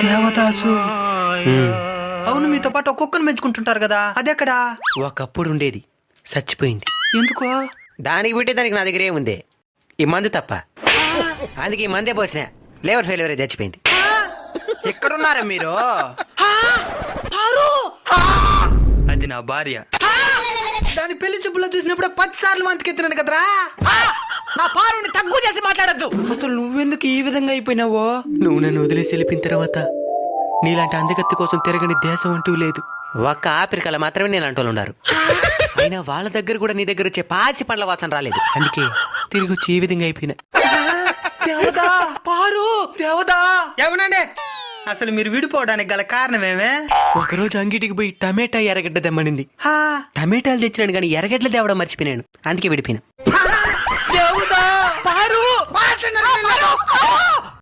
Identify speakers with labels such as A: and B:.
A: దేవదాసు. అవును, మీతో పాటు ఒక్కొక్కరు పెంచుకుంటుంటారు కదా, అదెక్కడా?
B: ఒకప్పుడు ఉండేది, చచ్చిపోయింది.
A: ఎందుకో?
B: దానికి బిట్టే దానికి నా దగ్గర ఏముంది, ఈ మందు తప్ప. అందుకే ఈ మందే పోసిన, లేవర్ ఫెయిల్యూర్ చచ్చిపోయింది.
A: ఎక్కడున్నారా మీరు?
C: అది నా భార్య.
A: దాని పెళ్లి చూపులో చూసినప్పుడు 10 సార్లు వంతకెత్తినాను కదరా. నా పారుని తక్కువ చేసి మాట్లాడద్దు. అసలు నువ్వెందుకు ఈ విధంగా అయిపోయినావో?
B: నువ్వు నన్ను వదిలేసి వెళ్ళిపోయిన తర్వాత నీలాంటి అందగత్తి కోసం తిరగని దేశం అంటూ లేదు. ఒక్క ఆఫ్రికాలో మాత్రమే నేను అంటూ ఉన్నారు. అయినా వాళ్ళ దగ్గర కూడా నీ దగ్గర వచ్చే పాచి పండ్ల వాసన రాలేదు. అందుకే తిరిగి వచ్చి ఈ విధంగా అయిపోయినా.
A: దేవదా, పారు, దేవదా.
C: ఏమనండి?
A: అసలు మీరు విడిపోవడానికి గల కారణమేమే?
B: ఒకరోజు అంగిటికి పోయి టమాటా ఎర్రగడ్డ తెమ్మనింది. టమాటాలు తెచ్చినాను కానీ ఎర్రగడ్డలు తేవడం మర్చిపోయినాను. అందుకే విడిపోయినా.
A: దేవదా, పారు.